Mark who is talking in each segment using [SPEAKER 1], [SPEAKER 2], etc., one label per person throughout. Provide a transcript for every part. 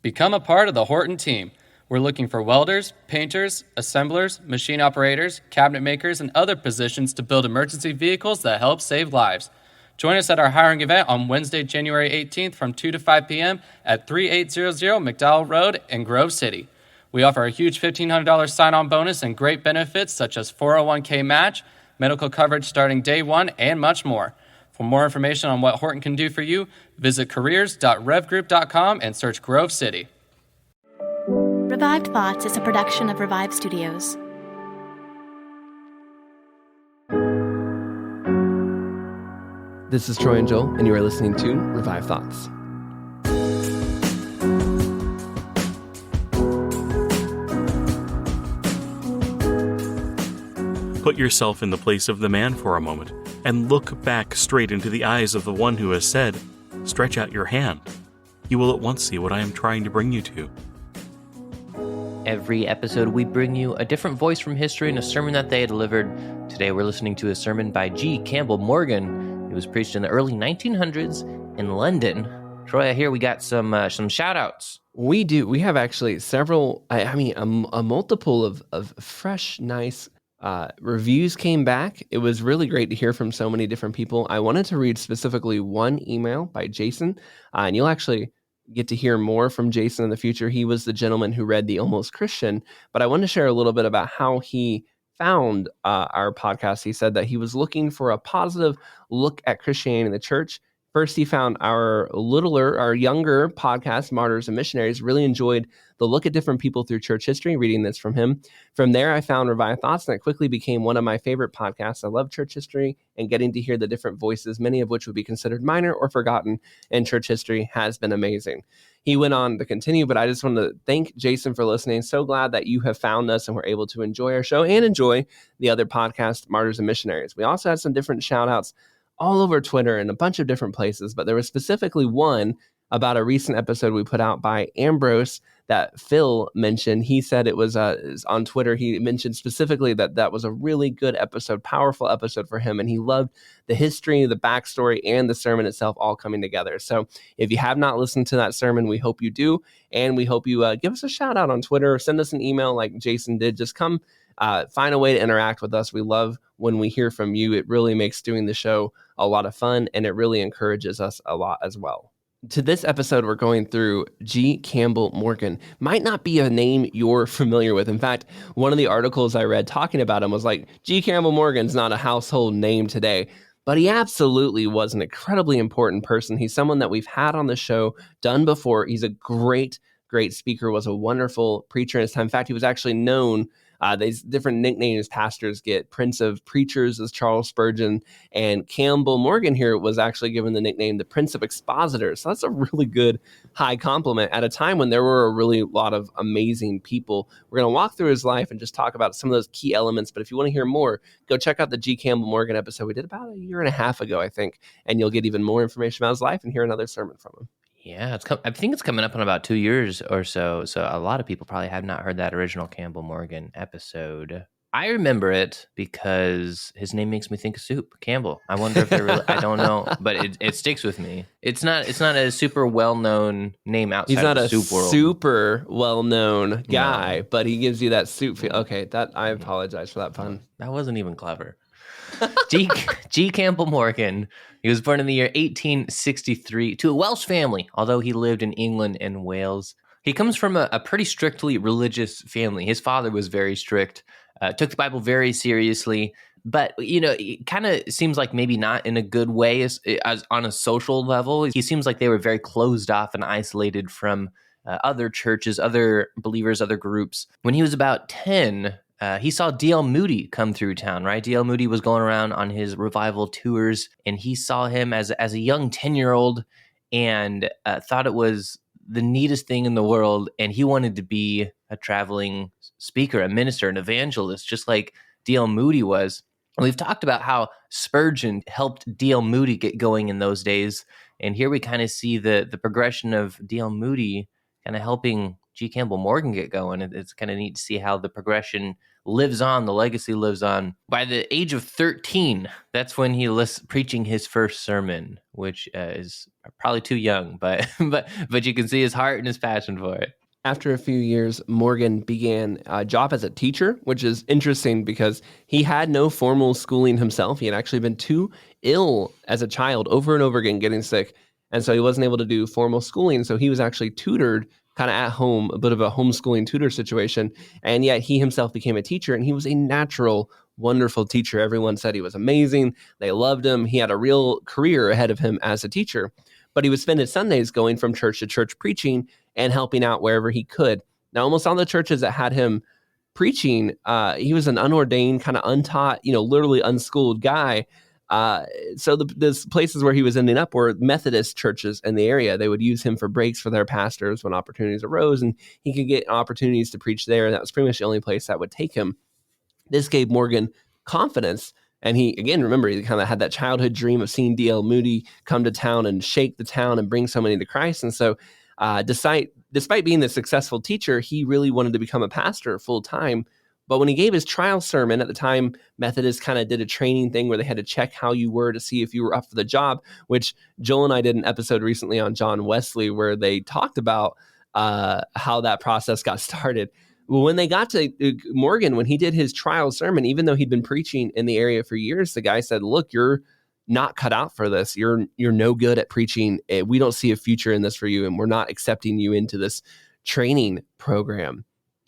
[SPEAKER 1] Become a part of the Horton team. We're looking for welders, painters, assemblers, machine operators, cabinet makers, and other positions to build emergency vehicles that help save lives. Join us at our hiring event on Wednesday, January 18th from 2 to 5 p.m. at 3800 McDowell Road in Grove City. We offer a huge $1,500 sign-on bonus and great benefits such as 401k match, medical coverage starting day one, and much more. For more information on what Horton can do for you, visit careers.revgroup.com and search Grove City.
[SPEAKER 2] Revived Thoughts is a production of Revive Studios.
[SPEAKER 3] This is Troy and Joel, and you are listening to Revive Thoughts.
[SPEAKER 4] Put yourself in the place of the man for a moment, and look back straight into the eyes of the one who has said, "Stretch out your hand. You will at once see what I am trying to bring you to."
[SPEAKER 5] Every episode, we bring you a different voice from history and a sermon that they delivered. Today, we're listening to a sermon by G. Campbell Morgan. It was preached in the early 1900s in London. Troy, I hear we got some shout-outs.
[SPEAKER 3] We do. We have actually several, a multiple of fresh, nice reviews came back. It was really great to hear from so many different people. I wanted to read specifically one email by Jason, and you'll actually get to hear more from Jason in the future. He was the gentleman who read the Almost Christian, but I want to share a little bit about how he found our podcast. He said that he was looking for a positive look at Christianity in the church. First, he found our younger podcast, Martyrs and Missionaries, really enjoyed the look at different people through church history, reading this from him. From there, I found Revive Thoughts, and it quickly became one of my favorite podcasts. I love church history, and getting to hear the different voices, many of which would be considered minor or forgotten in church history, has been amazing. He went on to continue, but I just want to thank Jason for listening. So glad that you have found us and were able to enjoy our show and enjoy the other podcast, Martyrs and Missionaries. We also had some different shout-outs all over Twitter and a bunch of different places, but there was specifically one about a recent episode we put out by Ambrose that Phil mentioned. He said it was on Twitter. He mentioned specifically that was a really good episode, powerful episode for him, and he loved the history, the backstory, and the sermon itself all coming together. So if you have not listened to that sermon, we hope you do, and we hope you give us a shout out on Twitter or send us an email like Jason did. Just come find a way to interact with us. We love when we hear from you. It really makes doing the show a lot of fun, and it really encourages us a lot as well. To this episode, we're going through G. Campbell Morgan. Might not be a name you're familiar with. In fact, one of the articles I read talking about him was like, G. Campbell Morgan's not a household name today, but he absolutely was an incredibly important person. He's someone that we've had on the show, done before. He's a great speaker, was a wonderful preacher in his time. In fact, he was actually known, these different nicknames pastors get. Prince of Preachers is Charles Spurgeon, and Campbell Morgan here was actually given the nickname the Prince of Expositors. So that's a really good high compliment at a time when there were a really lot of amazing people. We're going to walk through his life and just talk about some of those key elements. But if you want to hear more, go check out the G. Campbell Morgan episode we did about a year and a half ago, I think, and you'll get even more information about his life and hear another sermon from him.
[SPEAKER 5] Yeah, I think it's coming up in about 2 years or so. So a lot of people probably have not heard that original Campbell Morgan episode. I remember it because his name makes me think of soup, Campbell. I wonder if they're really, I don't know, but it sticks with me. It's not a super well-known name outside of the soup world.
[SPEAKER 3] He's not a super well-known guy, but he gives you that soup feel. Okay, I apologize for that pun.
[SPEAKER 5] That wasn't even clever. G. Campbell Morgan. He was born in the year 1863 to a Welsh family, although he lived in England and Wales. He comes from a pretty strictly religious family. His father was very strict, took the Bible very seriously, but, it kind of seems like maybe not in a good way as on a social level. He seems like they were very closed off and isolated from other churches, other believers, other groups. When he was about 10, he saw D.L. Moody come through town, right? D.L. Moody was going around on his revival tours, and he saw him as a young 10-year-old and thought it was the neatest thing in the world, and he wanted to be a traveling speaker, a minister, an evangelist, just like D.L. Moody was. And we've talked about how Spurgeon helped D.L. Moody get going in those days, and here we kind of see the progression of D.L. Moody kind of helping G. Campbell Morgan get going. It's kind of neat to see how the progression lives on, the legacy lives on. By the age of 13, that's when he lists preaching his first sermon, which is probably too young, but you can see his heart and his passion for it.
[SPEAKER 3] After a few years, Morgan began a job as a teacher, which is interesting because he had no formal schooling himself. He had actually been too ill as a child, over and over again, getting sick. And so he wasn't able to do formal schooling. So he was actually tutored kind of at home, a bit of a homeschooling tutor situation. And yet he himself became a teacher, and he was a natural, wonderful teacher. Everyone said he was amazing. They loved him. He had a real career ahead of him as a teacher. But he would spend his Sundays going from church to church preaching and helping out wherever he could. Now, almost all the churches that had him preaching, he was an unordained, kind of untaught, literally unschooled guy. So the places where he was ending up were Methodist churches in the area. They would use him for breaks for their pastors when opportunities arose, and he could get opportunities to preach there. And that was pretty much the only place that would take him. This gave Morgan confidence. And he, again, remember, he kind of had that childhood dream of seeing D.L. Moody come to town and shake the town and bring so many to Christ. And so despite being the successful teacher, he really wanted to become a pastor full time. But when he gave his trial sermon, at the time, Methodists kind of did a training thing where they had to check how you were to see if you were up for the job, which Joel and I did an episode recently on John Wesley where they talked about how that process got started. Well, when they got to Morgan, when he did his trial sermon, even though he'd been preaching in the area for years, the guy said, look, you're not cut out for this. You're no good at preaching. We don't see a future in this for you, and we're not accepting you into this training program.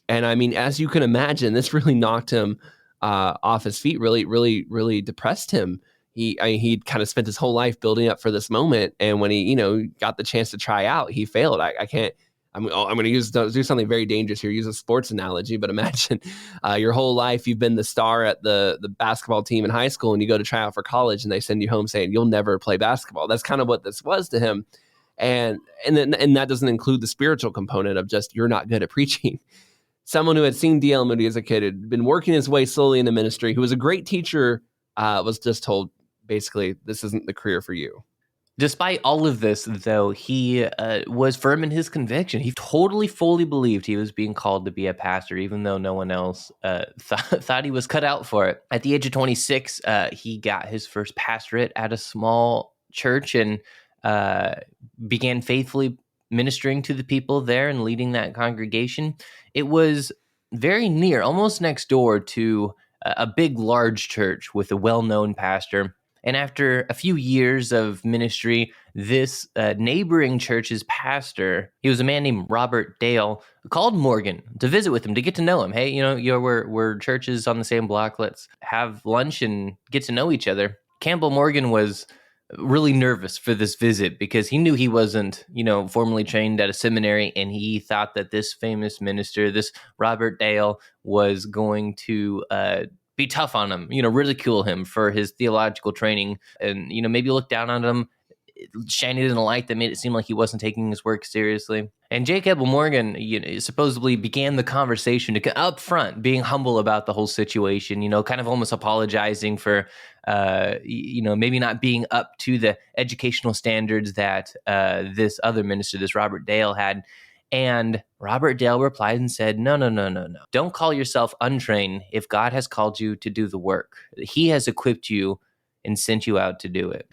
[SPEAKER 3] And I mean, as you can imagine, this really knocked him off his feet, really, really, really depressed him. He'd kind of spent his whole life building up for this moment. And when he, got the chance to try out, he failed. I'm going to do something very dangerous here, use a sports analogy, but imagine your whole life you've been the star at the basketball team in high school, and you go to try out for college and they send you home saying you'll never play basketball. That's kind of what this was to him. And that doesn't include the spiritual component of just you're not good at preaching. Someone who had seen D.L. Moody as a kid, had been working his way slowly in the ministry, who was a great teacher, was just told, basically, this isn't the career for you.
[SPEAKER 5] Despite all of this, though, he was firm in his conviction. He totally, fully believed he was being called to be a pastor, even though no one else thought he was cut out for it. At the age of 26, he got his first pastorate at a small church and began faithfully ministering to the people there and leading that congregation. It was very near, almost next door to a big, large church with a well-known pastor. And after a few years of ministry, this neighboring church's pastor, he was a man named Robert Dale, called Morgan to visit with him, to get to know him. Hey, we're churches on the same block. Let's have lunch and get to know each other. Campbell Morgan was really nervous for this visit because he knew he wasn't, formally trained at a seminary, and he thought that this famous minister, this Robert Dale, was going to be tough on him, ridicule him for his theological training, and, maybe look down on him, shine it in a light that made it seem like he wasn't taking his work seriously. And J. Campbell Morgan, supposedly began the conversation up front, being humble about the whole situation, kind of almost apologizing for, maybe not being up to the educational standards that this other minister, this Robert Dale, had. And Robert Dale replied and said, no. Don't call yourself untrained if God has called you to do the work. He has equipped you and sent you out to do it.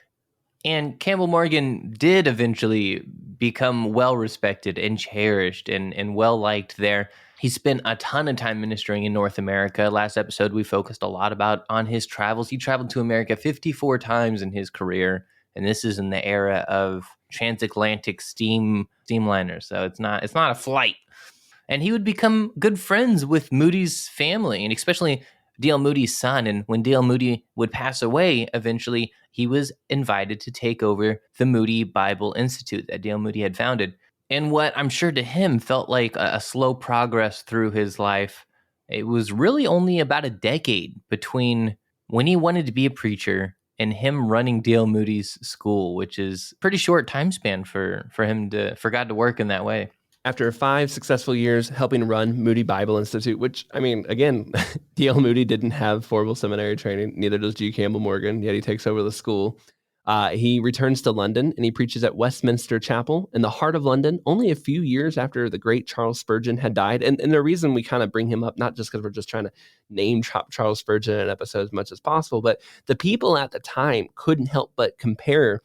[SPEAKER 5] And Campbell Morgan did eventually become well-respected and cherished and well-liked there. He spent a ton of time ministering in North America. Last episode, we focused a lot on his travels. He traveled to America 54 times in his career. And this is in the era of transatlantic steamliners, so it's not a flight. And he would become good friends with Moody's family, and especially D.L. Moody's son. And when D.L. Moody would pass away, eventually he was invited to take over the Moody Bible Institute that D.L. Moody had founded. And what I'm sure to him felt like a slow progress through his life, it was really only about a decade between when he wanted to be a preacher and him running D.L. Moody's school, which is a pretty short time span for God to work in that way.
[SPEAKER 3] After 5 successful years helping run Moody Bible Institute, which, I mean, again, D.L. Moody didn't have formal seminary training, neither does G. Campbell Morgan, yet he takes over the school. He returns to London and he preaches at Westminster Chapel in the heart of London, only a few years after the great Charles Spurgeon had died. And the reason we kind of bring him up, not just because we're just trying to name drop Charles Spurgeon in an episode as much as possible, but the people at the time couldn't help but compare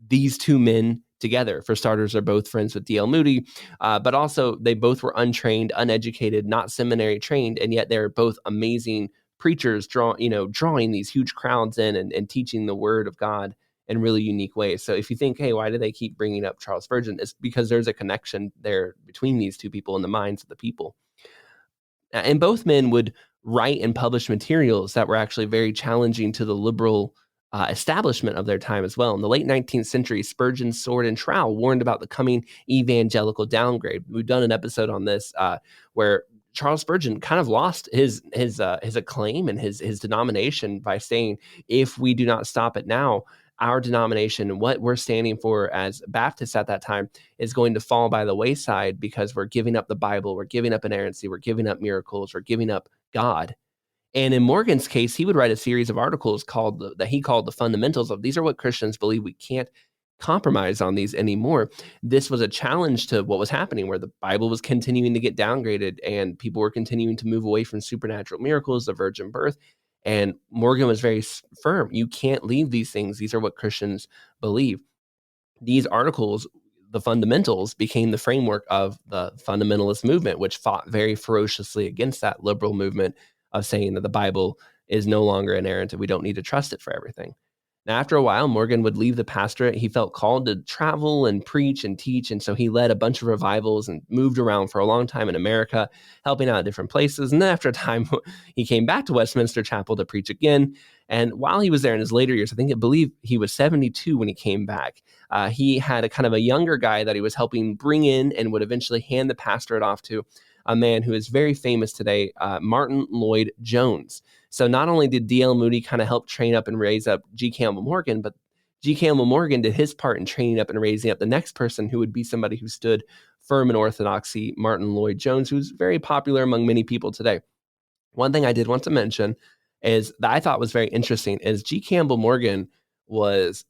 [SPEAKER 3] these two men together. For starters, they're both friends with D.L. Moody, but also they both were untrained, uneducated, not seminary trained, and yet they're both amazing preachers, drawing these huge crowds in and teaching the word of God in really unique ways. So if you think, hey, why do they keep bringing up Charles Spurgeon? It's because there's a connection there between these two people in the minds of the people. And both men would write and publish materials that were actually very challenging to the liberal establishment of their time as well. In the late 19th century, Spurgeon's Sword and Trowel warned about the coming evangelical downgrade. We've done an episode on this where Charles Spurgeon kind of lost his acclaim and his denomination by saying, if we do not stop it now, our denomination and what we're standing for as Baptists at that time is going to fall by the wayside because we're giving up the Bible, we're giving up inerrancy, we're giving up miracles, we're giving up God. And in Morgan's case, he would write a series of articles that he called the fundamentals of these are what Christians believe. We can't compromise on these anymore. This was a challenge to what was happening, where the Bible was continuing to get downgraded and people were continuing to move away from supernatural miracles, the virgin birth. And Morgan was very firm. You can't leave these things. These are what Christians believe. These articles, the fundamentals, became the framework of the fundamentalist movement, which fought very ferociously against that liberal movement of saying that the Bible is no longer inerrant and we don't need to trust it for everything. Now, after a while, Morgan would leave the pastorate. He felt called to travel and preach and teach, and so he led a bunch of revivals and moved around for a long time in America, helping out at different places. And then after a time, he came back to Westminster Chapel to preach again. And while he was there in his later years, I believe he was 72 when he came back. He had a kind of a younger guy that he was helping bring in and would eventually hand the pastorate off to, a man who is very famous today, Martin Lloyd-Jones. So not only did D.L. Moody kind of help train up and raise up G. Campbell Morgan, but G. Campbell Morgan did his part in training up and raising up the next person who would be somebody who stood firm in orthodoxy, Martin Lloyd-Jones, who's very popular among many people today. One thing I did want to mention is that I thought was very interesting is G. Campbell Morgan was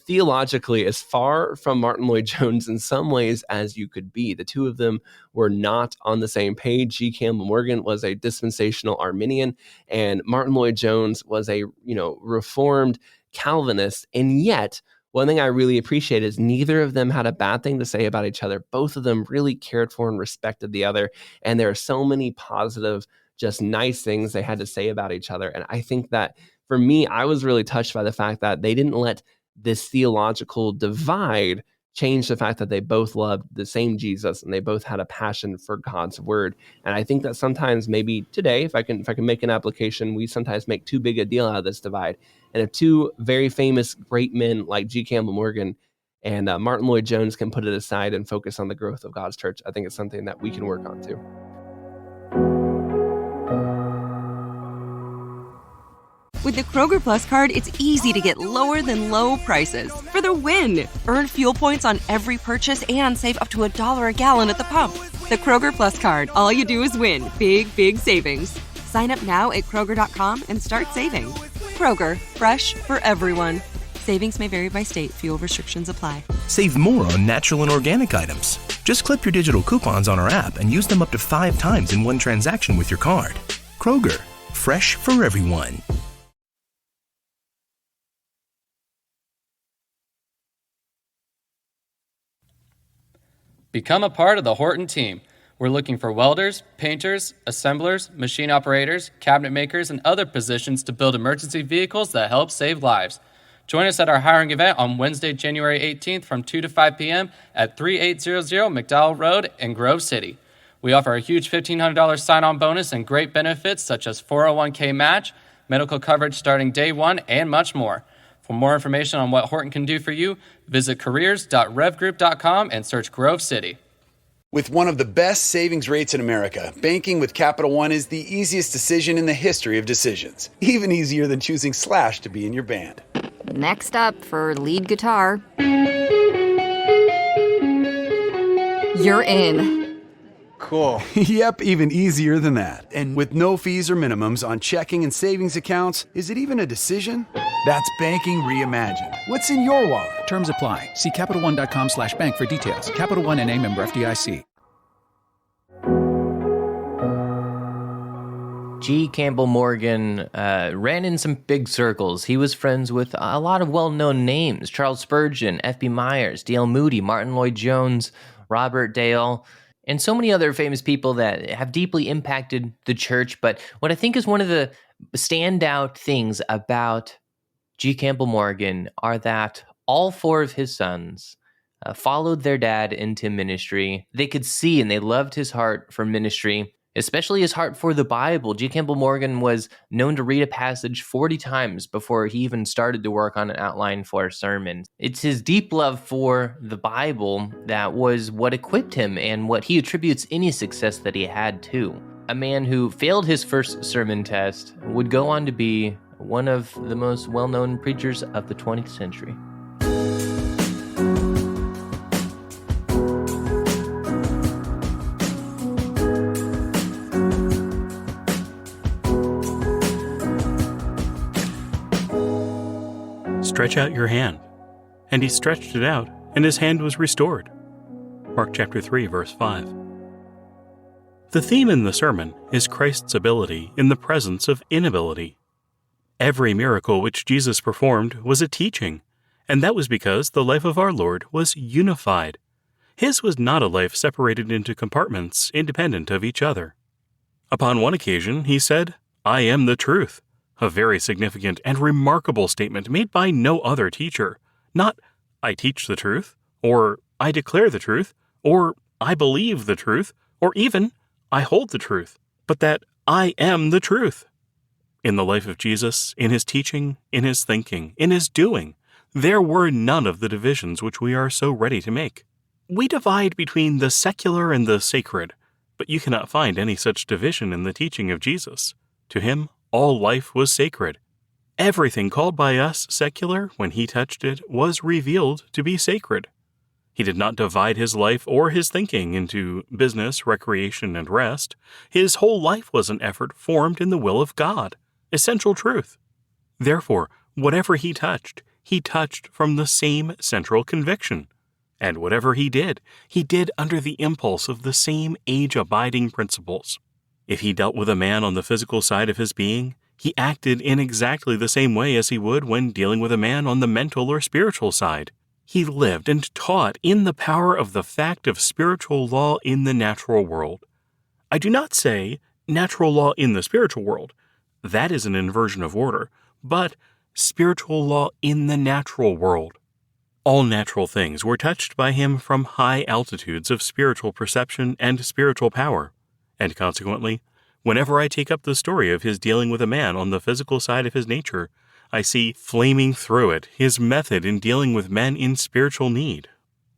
[SPEAKER 3] theologically as far from Martin Lloyd-Jones in some ways as you could be. The two of them were not on the same page. G. Campbell Morgan was a dispensational Arminian, and Martin Lloyd-Jones was a Reformed Calvinist. And yet, one thing I really appreciate is neither of them had a bad thing to say about each other. Both of them really cared for and respected the other, and there are so many positive, just nice things they had to say about each other. And I think that for me, I was really touched by the fact that they didn't let this theological divide change the fact that they both loved the same Jesus and they both had a passion for God's word. And I think that sometimes maybe today, if I can make an application, we sometimes make too big a deal out of this divide. And if two very famous great men like G. Campbell Morgan and Martin Lloyd-Jones can put it aside and focus on the growth of God's church, I think it's something that we can work on too.
[SPEAKER 6] With the Kroger Plus card, it's easy to get lower than low prices for the win. Earn fuel points on every purchase and save up to $1 a gallon at the pump. The Kroger Plus card, all you do is win. Big, big savings. Sign up now at Kroger.com and start saving. Kroger, fresh for everyone. Savings may vary by state. Fuel restrictions apply.
[SPEAKER 7] Save more on natural and organic items. Just clip your digital coupons on our app and use them up to 5 times in one transaction with your card. Kroger, fresh for everyone.
[SPEAKER 1] Become a part of the Horton team. We're looking for welders, painters, assemblers, machine operators, cabinet makers, and other positions to build emergency vehicles that help save lives. Join us at our hiring event on Wednesday, January 18th from 2 to 5 p.m. at 3800 McDowell Road in Grove City. We offer a huge $1,500 sign-on bonus and great benefits such as 401k match, medical coverage starting day one, and much more. For more information on what Horton can do for you, visit careers.revgroup.com and search Grove City.
[SPEAKER 8] With one of the best savings rates in America, banking with Capital One is the easiest decision in the history of decisions. Even easier than choosing Slash to be in your band.
[SPEAKER 9] Next up for lead guitar. You're in.
[SPEAKER 8] cool. Yep, even easier than that. And with no fees or minimums on checking and savings accounts, is it even a decision? That's banking reimagined. What's in your wallet?
[SPEAKER 10] Terms apply. See CapitalOne.com/bank for details. Capital One N.A. member FDIC.
[SPEAKER 5] G. Campbell Morgan ran in some big circles. He was friends with a lot of well-known names: Charles Spurgeon, F.B. Myers, D.L. Moody, Martin Lloyd-Jones, Robert Dale, and so many other famous people that have deeply impacted the church. But what I think is one of the standout things about G. Campbell Morgan are that all four of his sons followed their dad into ministry. They could see and they loved his heart for ministry, especially his heart for the Bible. G. Campbell Morgan was known to read a passage 40 times before he even started to work on an outline for a sermon. It's his deep love for the Bible that was what equipped him and what he attributes any success that he had to. A man who failed his first sermon test would go on to be one of the most well-known preachers of the 20th century.
[SPEAKER 4] Stretch out your hand. And he stretched it out, and his hand was restored. Mark chapter 3, verse 5. The theme in the sermon is Christ's ability in the presence of inability. Every miracle which Jesus performed was a teaching, and that was because the life of our Lord was unified. His was not a life separated into compartments independent of each other. Upon one occasion, he said, "I am the truth," a very significant and remarkable statement made by no other teacher. Not, "I teach the truth," or "I declare the truth," or "I believe the truth," or even, "I hold the truth," but that "I am the truth." In the life of Jesus, in his teaching, in his thinking, in his doing, there were none of the divisions which we are so ready to make. We divide between the secular and the sacred, but you cannot find any such division in the teaching of Jesus. To him, all life was sacred. Everything called by us secular, when he touched it, was revealed to be sacred. He did not divide his life or his thinking into business, recreation, and rest. His whole life was an effort formed in the will of God, essential truth. Therefore, whatever he touched from the same central conviction. And whatever he did under the impulse of the same age-abiding principles. If he dealt with a man on the physical side of his being, he acted in exactly the same way as he would when dealing with a man on the mental or spiritual side. He lived and taught in the power of the fact of spiritual law in the natural world. I do not say natural law in the spiritual world. That is an inversion of order, but spiritual law in the natural world. All natural things were touched by him from high altitudes of spiritual perception and spiritual power. And consequently, whenever I take up the story of his dealing with a man on the physical side of his nature, I see flaming through it his method in dealing with men in spiritual need.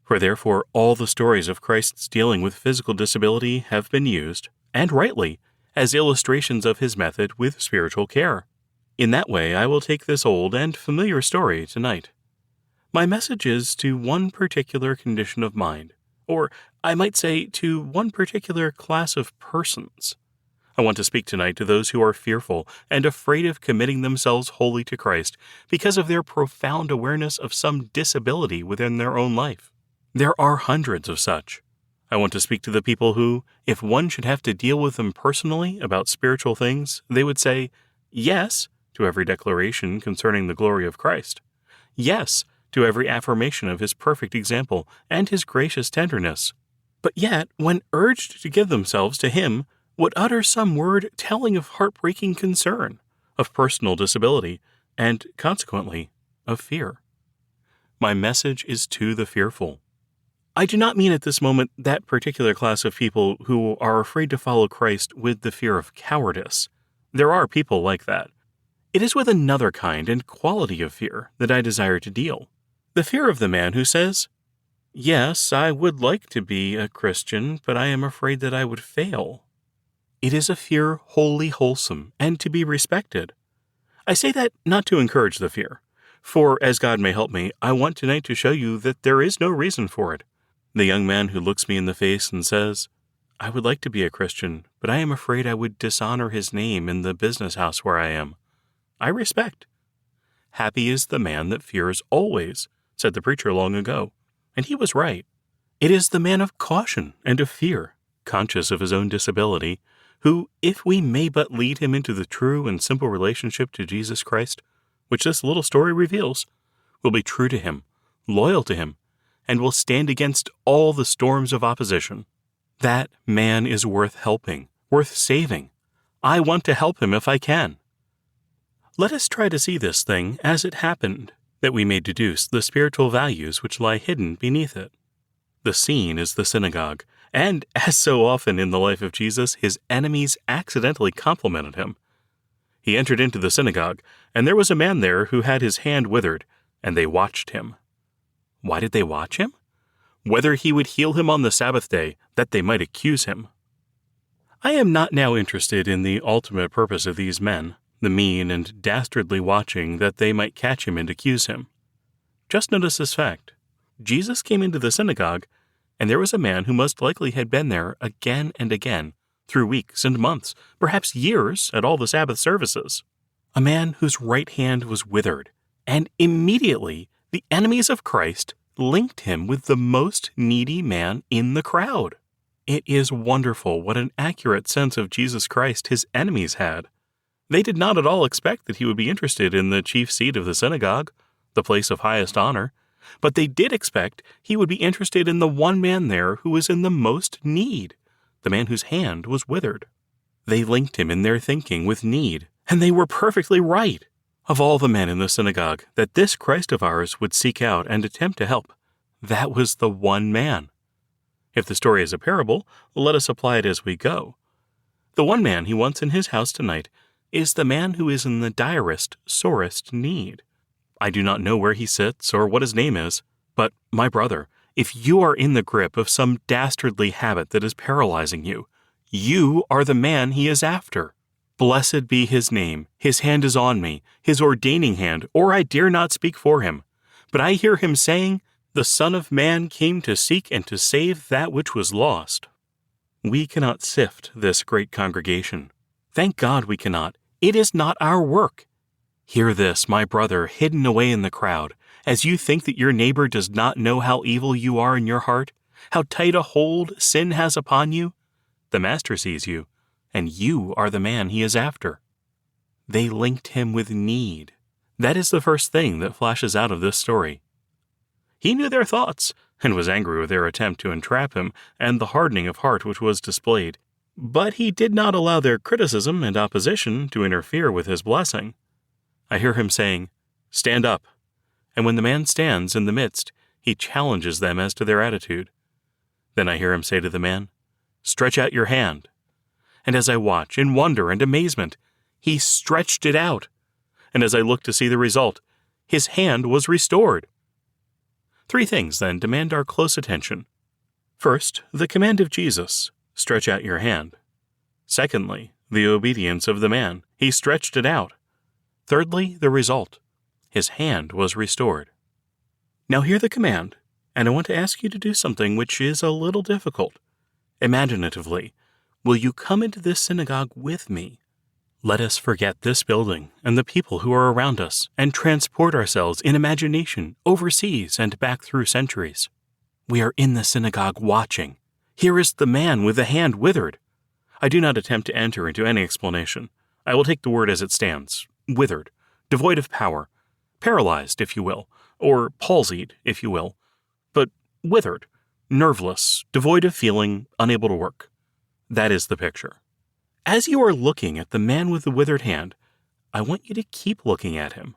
[SPEAKER 4] For therefore all the stories of Christ's dealing with physical disability have been used, and rightly, as illustrations of his method with spiritual care. In that way I will take this old and familiar story tonight. My message is to one particular condition of mind, or I might say to one particular class of persons. I want to speak tonight to those who are fearful and afraid of committing themselves wholly to Christ because of their profound awareness of some disability within their own life. There are hundreds of such. I want to speak to the people who, if one should have to deal with them personally about spiritual things, they would say, yes, to every declaration concerning the glory of Christ. Yes, to every affirmation of his perfect example and his gracious tenderness. But yet, when urged to give themselves to him, would utter some word telling of heartbreaking concern, of personal disability, and, consequently, of fear. My message is to the fearful. I do not mean at this moment that particular class of people who are afraid to follow Christ with the fear of cowardice. There are people like that. It is with another kind and quality of fear that I desire to deal. The fear of the man who says, yes, I would like to be a Christian, but I am afraid that I would fail. It is a fear wholly wholesome and to be respected. I say that not to encourage the fear, for as God may help me, I want tonight to show you that there is no reason for it. The young man who looks me in the face and says, I would like to be a Christian, but I am afraid I would dishonor his name in the business house where I am. I respect. Happy is the man that fears always, said the preacher long ago, and he was right. It is the man of caution and of fear, conscious of his own disability, who, if we may but lead him into the true and simple relationship to Jesus Christ, which this little story reveals, will be true to him, loyal to him, and will stand against all the storms of opposition. That man is worth helping, worth saving. I want to help him if I can. Let us try to see this thing as it happened, that we may deduce the spiritual values which lie hidden beneath it. The scene is the synagogue, and, as so often in the life of Jesus, his enemies accidentally complimented him. He entered into the synagogue, and there was a man there who had his hand withered, and they watched him. Why did they watch him? Whether he would heal him on the Sabbath day, that they might accuse him. I am not now interested in the ultimate purpose of these men, the mean and dastardly watching that they might catch him and accuse him. Just notice this fact. Jesus came into the synagogue, and there was a man who most likely had been there again and again, through weeks and months, perhaps years, at all the Sabbath services. A man whose right hand was withered, and immediately the enemies of Christ linked him with the most needy man in the crowd. It is wonderful what an accurate sense of Jesus Christ his enemies had. They did not at all expect that he would be interested in the chief seat of the synagogue, the place of highest honor, but they did expect he would be interested in the one man there who was in the most need, the man whose hand was withered. They linked him in their thinking with need, and they were perfectly right. Of all the men in the synagogue that this Christ of ours would seek out and attempt to help, that was the one man. If the story is a parable, let us apply it as we go. The one man he wants in his house tonight is the man who is in the direst, sorest need. I do not know where he sits or what his name is, but, my brother, if you are in the grip of some dastardly habit that is paralyzing you, you are the man he is after. Blessed be his name. His hand is on me, his ordaining hand, or I dare not speak for him. But I hear him saying, the Son of Man came to seek and to save that which was lost. We cannot sift this great congregation. Thank God we cannot. It is not our work. Hear this, my brother, hidden away in the crowd, as you think that your neighbor does not know how evil you are in your heart, how tight a hold sin has upon you. The Master sees you, and you are the man he is after. They linked him with need. That is the first thing that flashes out of this story. He knew their thoughts, and was angry with their attempt to entrap him and the hardening of heart which was displayed. But he did not allow their criticism and opposition to interfere with his blessing. I hear him saying, "Stand up." And when the man stands in the midst, he challenges them as to their attitude. Then I hear him say to the man, "Stretch out your hand." And as I watch in wonder and amazement, he stretched it out. And as I looked to see the result, his hand was restored. 3 things, then, demand our close attention. First, the command of Jesus, stretch out your hand. Secondly, the obedience of the man, he stretched it out. Thirdly, the result, his hand was restored. Now hear the command, and I want to ask you to do something which is a little difficult. Imaginatively, will you come into this synagogue with me? Let us forget this building and the people who are around us and transport ourselves in imagination overseas and back through centuries. We are in the synagogue watching. Here is the man with the hand withered. I do not attempt to enter into any explanation. I will take the word as it stands. Withered, devoid of power, paralyzed, if you will, or palsied, if you will, but withered, nerveless, devoid of feeling, unable to work. That is the picture. As you are looking at the man with the withered hand, I want you to keep looking at him.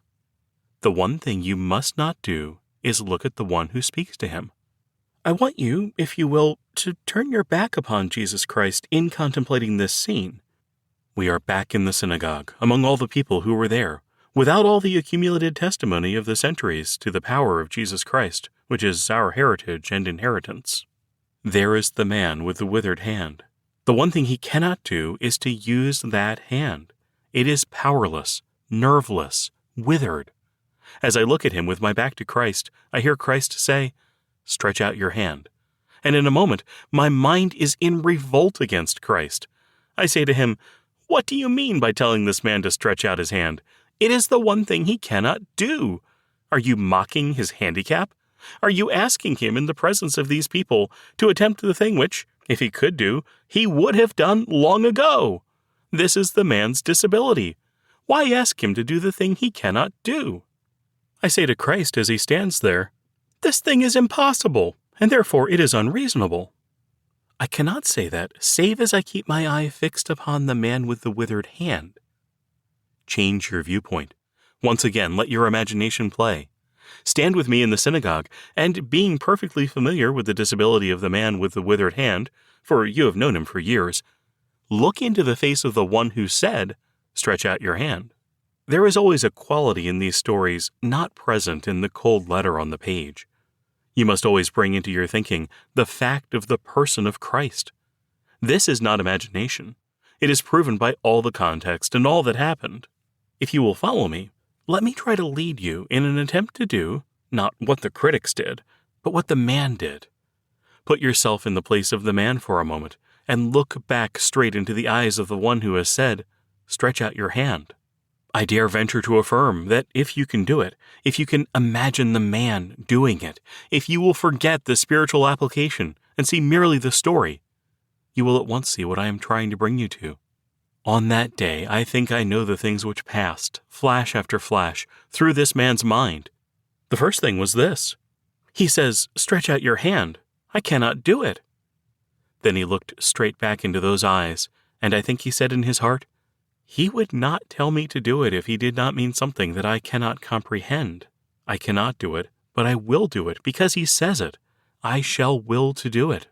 [SPEAKER 4] The one thing you must not do is look at the one who speaks to him. I want you, if you will, to turn your back upon Jesus Christ in contemplating this scene. We are back in the synagogue, among all the people who were there, without all the accumulated testimony of the centuries to the power of Jesus Christ, which is our heritage and inheritance. There is the man with the withered hand. The one thing he cannot do is to use that hand. It is powerless, nerveless, withered. As I look at him with my back to Christ, I hear Christ say, "Stretch out your hand." and in a moment my mind is in revolt against Christ. I say to him, "What do you mean by telling this man to stretch out his hand? It is the one thing he cannot do. Are you mocking his handicap? Are you asking him in the presence of these people to attempt the thing which, if he could do, he would have done long ago? This is the man's disability. Why ask him to do the thing he cannot do?" I say to Christ as he stands there, "This thing is impossible, and therefore it is unreasonable." I cannot say that, save as I keep my eye fixed upon the man with the withered hand. Change your viewpoint. Once again, let your imagination play. Stand with me in the synagogue, and being perfectly familiar with the disability of the man with the withered hand, for you have known him for years, look into the face of the one who said, "Stretch out your hand." There is always a quality in these stories not present in the cold letter on the page. You must always bring into your thinking the fact of the person of Christ. This is not imagination. It is proven by all the context and all that happened. If you will follow me, let me try to lead you in an attempt to do, not what the critics did, but what the man did. Put yourself in the place of the man for a moment, and look back straight into the eyes of the one who has said, "Stretch out your hand." I dare venture to affirm that if you can do it, if you can imagine the man doing it, if you will forget the spiritual application and see merely the story, you will at once see what I am trying to bring you to. On that day, I think I know the things which passed, flash after flash, through this man's mind. The first thing was this. He says, "Stretch out your hand. I cannot do it." Then he looked straight back into those eyes, and I think he said in his heart, "He would not tell me to do it if he did not mean something that I cannot comprehend. I cannot do it, but I will do it, because he says it. I shall will to do it."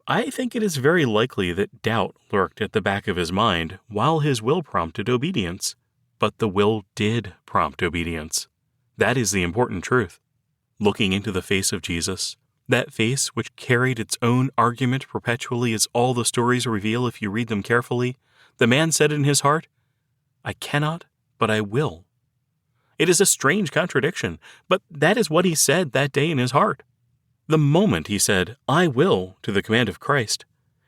[SPEAKER 4] I think it is very likely that doubt lurked at the back of his mind while his will prompted obedience. But the will did prompt obedience. That is the important truth. Looking into the face of Jesus, that face which carried its own argument perpetually as all the stories reveal if you read them carefully, the man said in his heart, "I cannot, but I will." It is a strange contradiction, but that is what he said that day in his heart. The moment he said, "I will," to the command of Christ,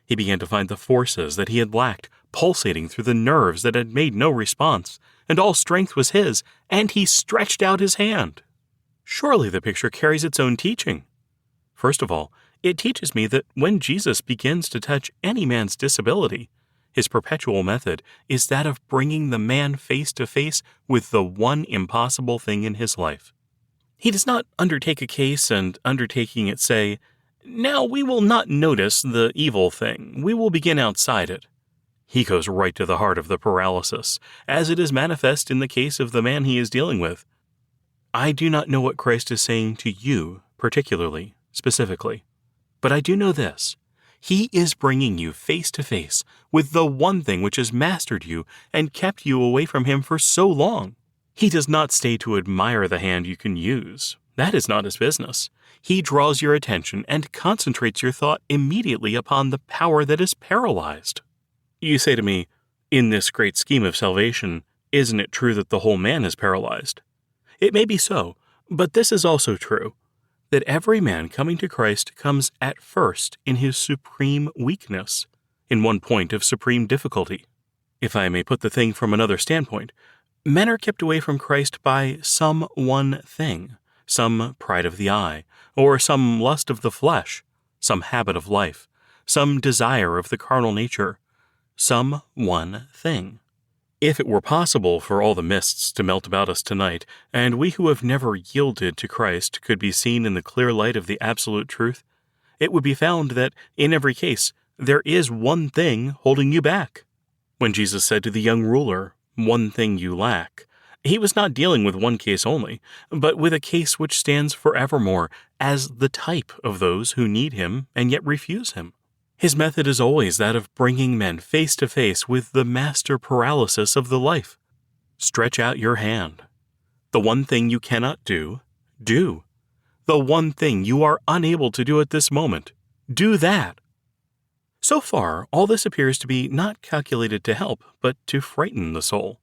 [SPEAKER 4] he began to find the forces that he had lacked pulsating through the nerves that had made no response, and all strength was his, and he stretched out his hand. Surely the picture carries its own teaching. First of all, it teaches me that when Jesus begins to touch any man's disability, his perpetual method is that of bringing the man face to face with the one impossible thing in his life. He does not undertake a case and, undertaking it, say, "Now we will not notice the evil thing. We will begin outside it." He goes right to the heart of the paralysis, as it is manifest in the case of the man he is dealing with. I do not know what Christ is saying to you, particularly, specifically, but I do know this. He is bringing you face to face with the one thing which has mastered you and kept you away from him for so long. He does not stay to admire the hand you can use. That is not his business. He draws your attention and concentrates your thought immediately upon the power that is paralyzed. You say to me, in this great scheme of salvation, isn't it true that the whole man is paralyzed? It may be so, but this is also true, that every man coming to Christ comes at first in his supreme weakness, in one point of supreme difficulty. If I may put the thing from another standpoint, men are kept away from Christ by some one thing, some pride of the eye, or some lust of the flesh, some habit of life, some desire of the carnal nature, some one thing. If it were possible for all the mists to melt about us tonight, and we who have never yielded to Christ could be seen in the clear light of the absolute truth, it would be found that, in every case, there is one thing holding you back. When Jesus said to the young ruler, "One thing you lack," he was not dealing with one case only, but with a case which stands forevermore as the type of those who need him and yet refuse him. His method is always that of bringing men face to face with the master paralysis of the life. Stretch out your hand. The one thing you cannot do, do. The one thing you are unable to do at this moment, do that. So far, all this appears to be not calculated to help, but to frighten the soul.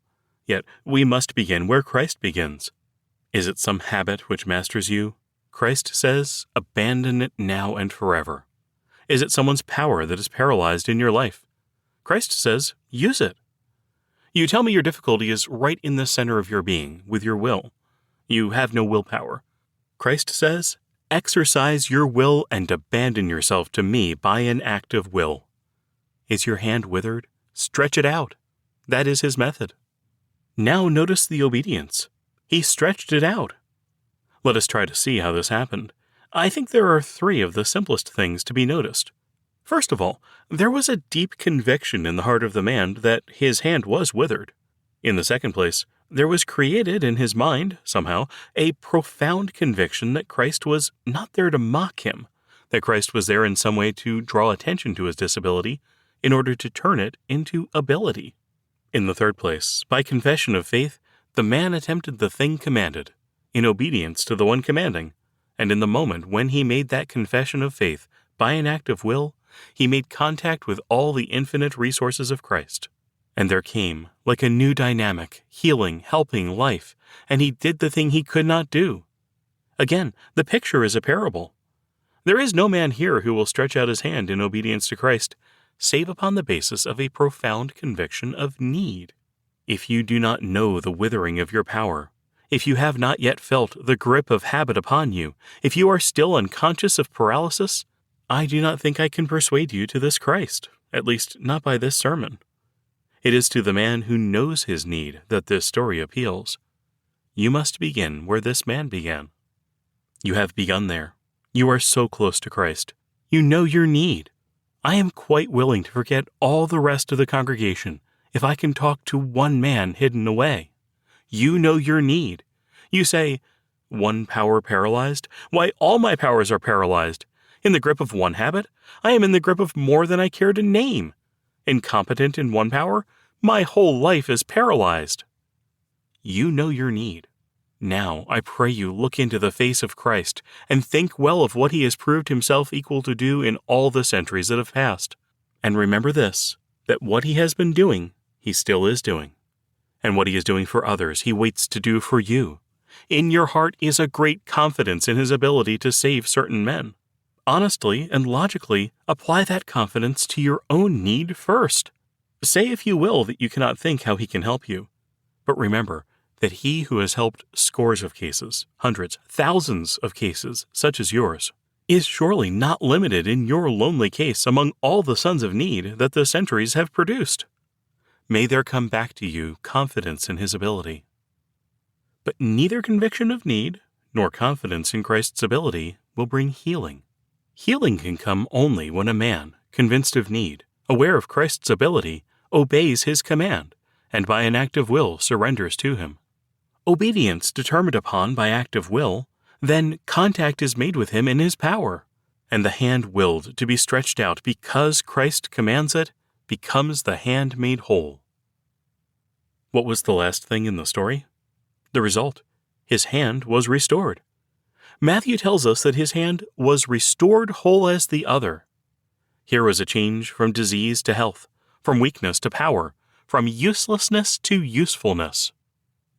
[SPEAKER 4] Yet we must begin where Christ begins. Is it some habit which masters you? Christ says, abandon it now and forever. Is it someone's power that is paralyzed in your life? Christ says, use it. You tell me your difficulty is right in the center of your being, with your will. You have no willpower. Christ says, exercise your will and abandon yourself to me by an act of will. Is your hand withered? Stretch it out. That is his method. Now notice the obedience. He stretched it out. Let us try to see how this happened. I think there are 3 of the simplest things to be noticed. First of all, there was a deep conviction in the heart of the man that his hand was withered. In the second place, there was created in his mind, somehow, a profound conviction that Christ was not there to mock him, that Christ was there in some way to draw attention to his disability in order to turn it into ability. In the third place, by confession of faith, the man attempted the thing commanded, in obedience to the one commanding, and in the moment when he made that confession of faith by an act of will, he made contact with all the infinite resources of Christ. And there came, like a new dynamic, healing, helping life, and he did the thing he could not do. Again, the picture is a parable. There is no man here who will stretch out his hand in obedience to Christ, save upon the basis of a profound conviction of need. If you do not know the withering of your power, if you have not yet felt the grip of habit upon you, if you are still unconscious of paralysis, I do not think I can persuade you to this Christ, at least not by this sermon. It is to the man who knows his need that this story appeals. You must begin where this man began. You have begun there. You are so close to Christ. You know your need. I am quite willing to forget all the rest of the congregation if I can talk to one man hidden away. You know your need. You say, one power paralyzed? Why, all my powers are paralyzed. In the grip of one habit, I am in the grip of more than I care to name. Incompetent in one power, my whole life is paralyzed. You know your need. Now, I pray you look into the face of Christ and think well of what he has proved himself equal to do in all the centuries that have passed. And remember this, that what he has been doing, he still is doing. And what he is doing for others, he waits to do for you. In your heart is a great confidence in his ability to save certain men. Honestly and logically, apply that confidence to your own need first. Say, if you will, that you cannot think how he can help you. But remember that he who has helped scores of cases, hundreds, thousands of cases, such as yours, is surely not limited in your lonely case among all the sons of need that the centuries have produced. May there come back to you confidence in his ability. But neither conviction of need nor confidence in Christ's ability will bring healing. Healing can come only when a man, convinced of need, aware of Christ's ability, obeys his command, and by an act of will surrenders to him. Obedience determined upon by act of will, then contact is made with him in his power, and the hand willed to be stretched out because Christ commands it becomes the hand made whole. What was the last thing in the story? The result. His hand was restored. Matthew tells us that his hand was restored whole as the other. Here was a change from disease to health, from weakness to power, from uselessness to usefulness.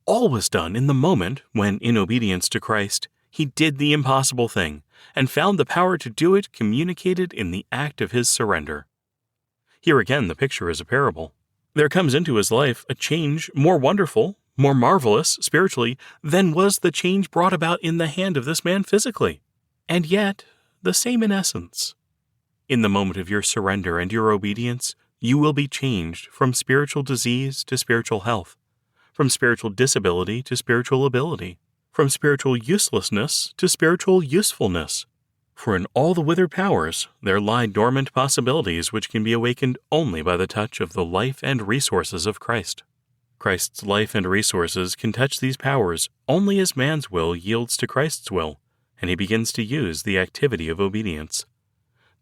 [SPEAKER 4] All was done in the moment when, in obedience to Christ, he did the impossible thing and found the power to do it communicated in the act of his surrender. Here again the picture is a parable. There comes into his life a change more wonderful, more marvelous spiritually than was the change brought about in the hand of this man physically, and yet the same in essence. In the moment of your surrender and your obedience, you will be changed from spiritual disease to spiritual health, from spiritual disability to spiritual ability, from spiritual uselessness to spiritual usefulness. For in all the withered powers there lie dormant possibilities which can be awakened only by the touch of the life and resources of Christ. Christ's life and resources can touch these powers only as man's will yields to Christ's will, and he begins to use the activity of obedience.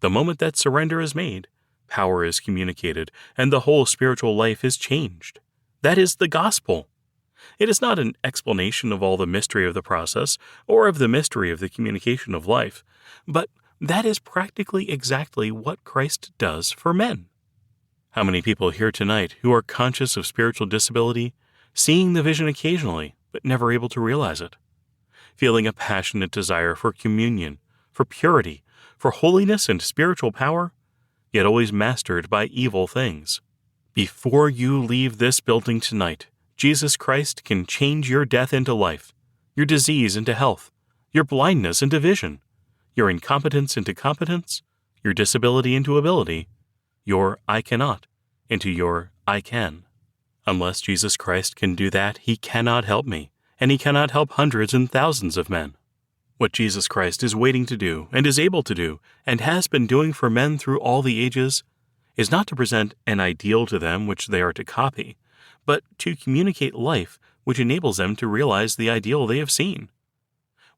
[SPEAKER 4] The moment that surrender is made, power is communicated, and the whole spiritual life is changed. That is the gospel. It is not an explanation of all the mystery of the process or of the mystery of the communication of life, but that is practically exactly what Christ does for men. How many people here tonight who are conscious of spiritual disability, seeing the vision occasionally, but never able to realize it? Feeling a passionate desire for communion, for purity, for holiness and spiritual power, yet always mastered by evil things. Before you leave this building tonight, Jesus Christ can change your death into life, your disease into health, your blindness into vision, your incompetence into competence, your disability into ability, your I cannot into your I can. Unless Jesus Christ can do that, he cannot help me, and he cannot help hundreds and thousands of men. What Jesus Christ is waiting to do, and is able to do, and has been doing for men through all the ages, is not to present an ideal to them which they are to copy, but to communicate life which enables them to realize the ideal they have seen.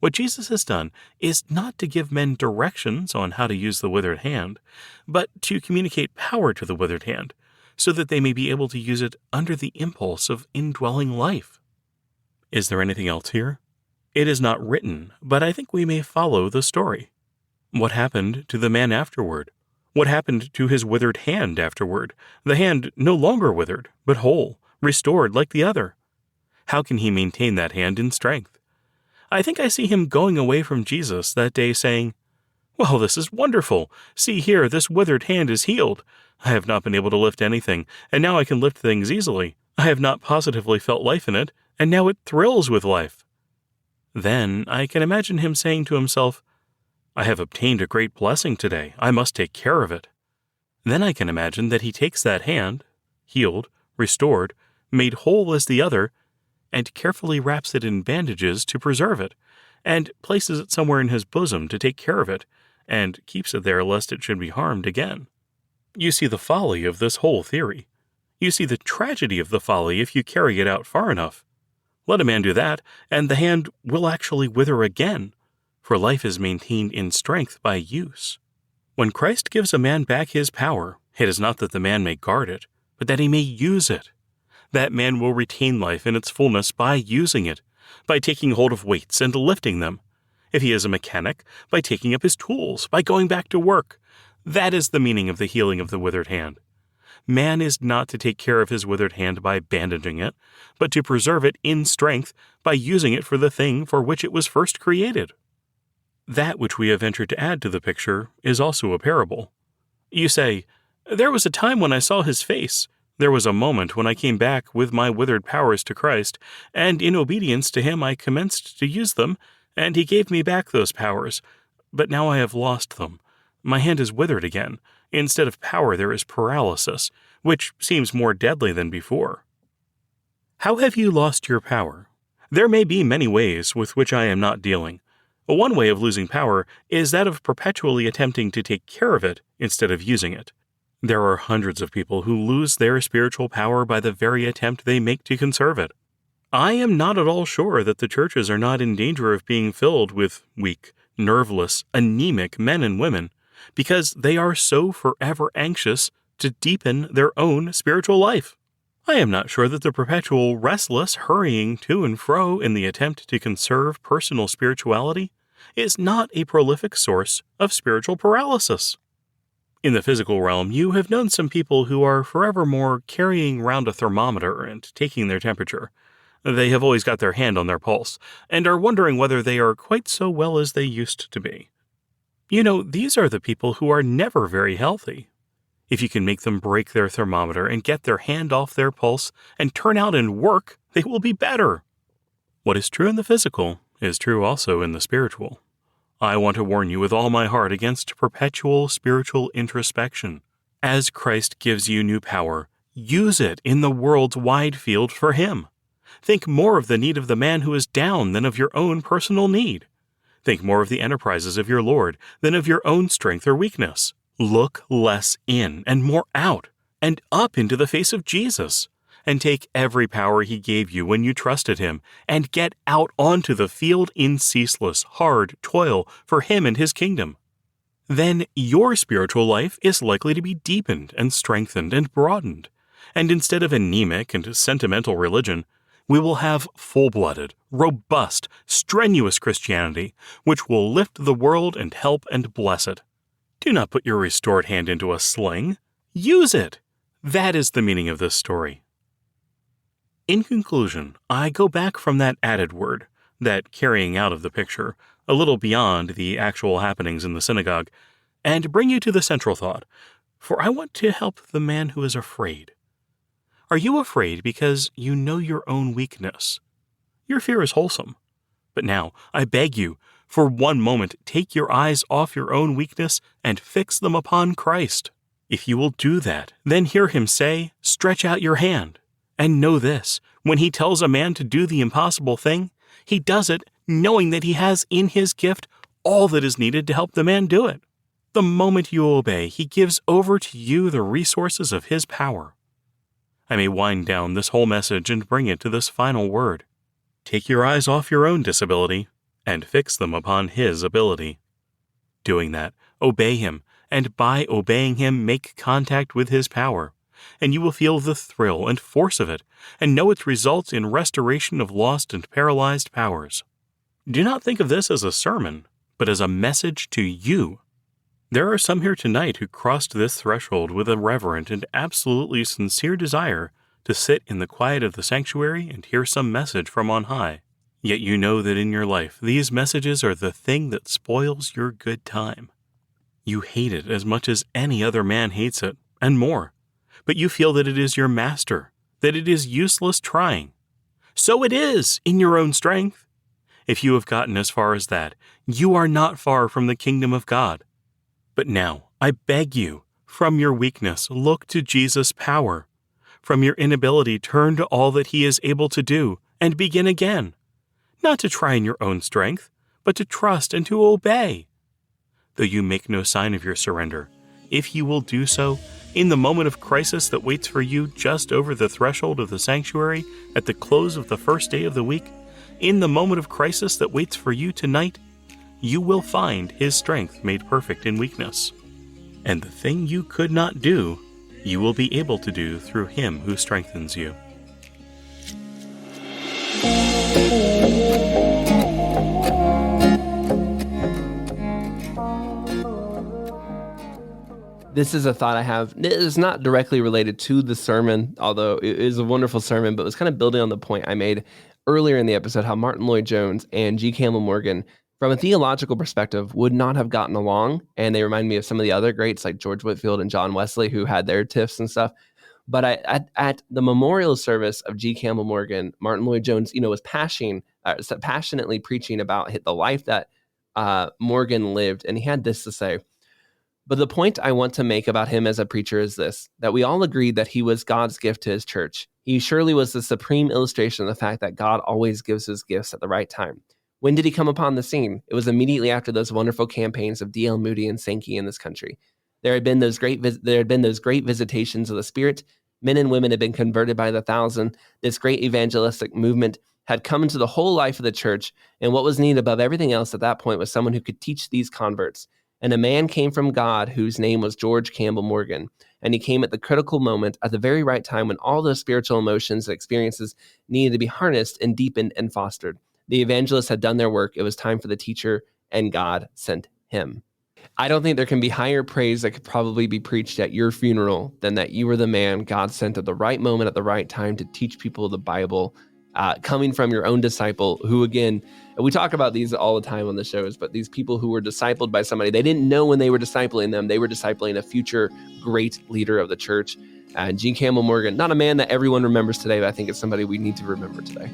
[SPEAKER 4] What Jesus has done is not to give men directions on how to use the withered hand, but to communicate power to the withered hand, so that they may be able to use it under the impulse of indwelling life. Is there anything else here? It is not written, but I think we may follow the story. What happened to the man afterward? What happened to his withered hand afterward? The hand no longer withered, but whole, restored like the other. How can he maintain that hand in strength? I think I see him going away from Jesus that day saying, "Well, this is wonderful. See here, this withered hand is healed. I have not been able to lift anything, and now I can lift things easily. I have not positively felt life in it, and now it thrills with life." Then I can imagine him saying to himself, "I have obtained a great blessing today. I must take care of it." Then I can imagine that he takes that hand, healed, restored, made whole as the other, and carefully wraps it in bandages to preserve it, and places it somewhere in his bosom to take care of it, and keeps it there lest it should be harmed again. You see the folly of this whole theory. You see the tragedy of the folly if you carry it out far enough. Let a man do that, and the hand will actually wither again, for life is maintained in strength by use. When Christ gives a man back his power, it is not that the man may guard it, but that he may use it. That man will retain life in its fullness by using it, by taking hold of weights and lifting them. If he is a mechanic, by taking up his tools, by going back to work. That is the meaning of the healing of the withered hand. Man is not to take care of his withered hand by bandaging it, but to preserve it in strength by using it for the thing for which it was first created. That which we have ventured to add to the picture is also a parable. You say, "There was a time when I saw his face. There was a moment when I came back with my withered powers to Christ, and in obedience to him I commenced to use them, and he gave me back those powers. But now I have lost them. My hand is withered again. Instead of power there is paralysis, which seems more deadly than before." How have you lost your power? There may be many ways with which I am not dealing. One way of losing power is that of perpetually attempting to take care of it instead of using it. There are hundreds of people who lose their spiritual power by the very attempt they make to conserve it. I am not at all sure that the churches are not in danger of being filled with weak, nerveless, anemic men and women, because they are so forever anxious to deepen their own spiritual life. I am not sure that the perpetual restless hurrying to and fro in the attempt to conserve personal spirituality is not a prolific source of spiritual paralysis. In the physical realm, you have known some people who are forevermore carrying round a thermometer and taking their temperature. They have always got their hand on their pulse, and are wondering whether they are quite so well as they used to be. You know, these are the people who are never very healthy. If you can make them break their thermometer and get their hand off their pulse and turn out and work, they will be better. What is true in the physical is true also in the spiritual. I want to warn you with all my heart against perpetual spiritual introspection. As Christ gives you new power, use it in the world's wide field for Him. Think more of the need of the man who is down than of your own personal need. Think more of the enterprises of your Lord than of your own strength or weakness. Look less in and more out and up into the face of Jesus, and take every power He gave you when you trusted Him, and get out onto the field in ceaseless, hard toil for Him and His kingdom. Then your spiritual life is likely to be deepened and strengthened and broadened, and instead of anemic and sentimental religion, we will have full-blooded, robust, strenuous Christianity, which will lift the world and help and bless it. Do not put your restored hand into a sling. Use it. That is the meaning of this story. In conclusion, I go back from that added word, that carrying out of the picture, a little beyond the actual happenings in the synagogue, and bring you to the central thought, for I want to help the man who is afraid. Are you afraid because you know your own weakness? Your fear is wholesome. But now, I beg you, for one moment, take your eyes off your own weakness and fix them upon Christ. If you will do that, then hear him say, "Stretch out your hand." And know this, when he tells a man to do the impossible thing, he does it knowing that he has in his gift all that is needed to help the man do it. The moment you obey, he gives over to you the resources of his power. I may wind down this whole message and bring it to this final word. Take your eyes off your own disability and fix them upon his ability. Doing that, obey him, and by obeying him, make contact with his power, and you will feel the thrill and force of it, and know its results in restoration of lost and paralyzed powers. Do not think of this as a sermon, but as a message to you. There are some here tonight who crossed this threshold with a reverent and absolutely sincere desire to sit in the quiet of the sanctuary and hear some message from on high. Yet you know that in your life, these messages are the thing that spoils your good time. You hate it as much as any other man hates it, and more. But you feel that it is your master, that it is useless trying. So it is, in your own strength. If you have gotten as far as that, you are not far from the kingdom of God. But now, I beg you, from your weakness, look to Jesus' power. From your inability, turn to all that he is able to do, and begin again. Not to try in your own strength, but to trust and to obey. Though you make no sign of your surrender, if you will do so, in the moment of crisis that waits for you just over the threshold of the sanctuary at the close of the first day of the week, in the moment of crisis that waits for you tonight, you will find his strength made perfect in weakness. And the thing you could not do, you will be able to do through him who strengthens you.
[SPEAKER 3] This is a thought I have. It is not directly related to the sermon, although it is a wonderful sermon, but it was kind of building on the point I made earlier in the episode, how Martin Lloyd-Jones and G. Campbell Morgan, from a theological perspective, would not have gotten along. And they remind me of some of the other greats like George Whitefield and John Wesley, who had their tiffs and stuff. But at the memorial service of G. Campbell Morgan, Martin Lloyd-Jones, was passionately preaching about the life that Morgan lived. And he had this to say. But the point I want to make about him as a preacher is this, that we all agreed that he was God's gift to his church. He surely was the supreme illustration of the fact that God always gives his gifts at the right time. When did he come upon the scene? It was immediately after those wonderful campaigns of D.L. Moody and Sankey in this country. There had been those great visitations of the Spirit. Men and women had been converted by the thousand. This great evangelistic movement had come into the whole life of the church, and what was needed above everything else at that point was someone who could teach these converts. And a man came from God whose name was George Campbell Morgan. And he came at the critical moment, at the very right time, when all those spiritual emotions and experiences needed to be harnessed and deepened and fostered. The evangelists had done their work. It was time for the teacher, and God sent him. I don't think there can be higher praise that could probably be preached at your funeral than that you were the man God sent at the right moment, at the right time to teach people the Bible, coming from your own disciple who, again, we talk about these all the time on the shows, but these people who were discipled by somebody, they didn't know when they were discipling them, they were discipling a future great leader of the church. G. Campbell Morgan, not a man that everyone remembers today, but I think it's somebody we need to remember today.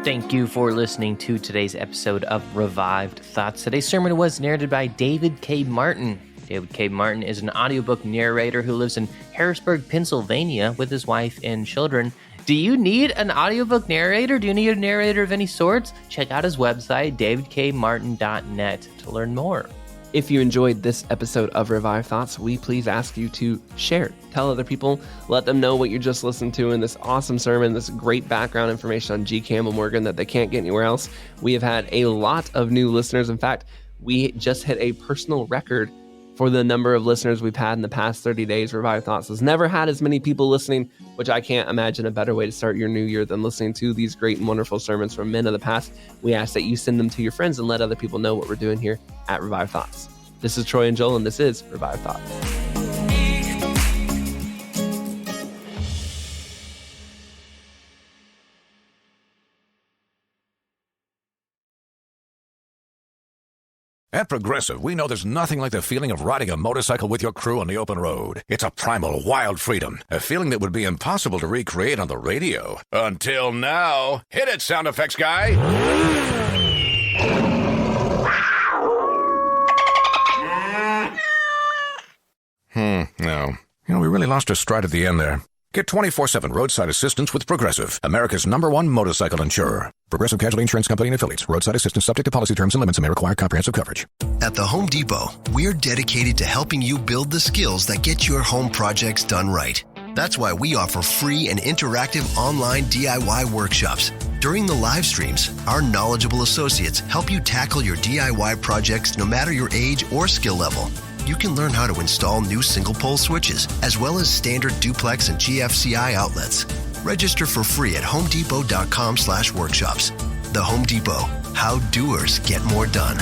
[SPEAKER 5] Thank you for listening to today's episode of Revived Thoughts. Today's sermon was narrated by David K. Martin. David K. Martin is an audiobook narrator who lives in Harrisburg, Pennsylvania with his wife and children. Do you need an audiobook narrator? Do you need a narrator of any sorts? Check out his website, davidkmartin.net, to learn more.
[SPEAKER 3] If you enjoyed this episode of Revived Thoughts, we please ask you to share it. Tell other people, let them know what you just listened to in this awesome sermon, this great background information on G. Campbell Morgan that they can't get anywhere else. We have had a lot of new listeners. In fact, we just hit a personal record for the number of listeners we've had in the past 30 days. Revived Thoughts has never had as many people listening, which I can't imagine a better way to start your new year than listening to these great and wonderful sermons from men of the past. We ask that you send them to your friends and let other people know what we're doing here at Revived Thoughts. This is Troy and Joel, and this is Revived Thoughts.
[SPEAKER 11] At Progressive, we know there's nothing like the feeling of riding a motorcycle with your crew on the open road. It's a primal, wild freedom, a feeling that would be impossible to recreate on the radio. Until now. Hit it, sound effects guy! No. We really lost our stride at the end there. Get 24/7 roadside assistance with Progressive, America's #1 motorcycle insurer. Progressive Casualty Insurance Company and Affiliates. Roadside assistance subject to policy terms and limits and may require comprehensive coverage.
[SPEAKER 12] At the Home Depot, we're dedicated to helping you build the skills that get your home projects done right. That's why we offer free and interactive online DIY workshops. During the live streams, our knowledgeable associates help you tackle your DIY projects no matter your age or skill level. You can learn how to install new single-pole switches, as well as standard duplex and GFCI outlets. Register for free at homedepot.com/workshops. The Home Depot, how doers get more done.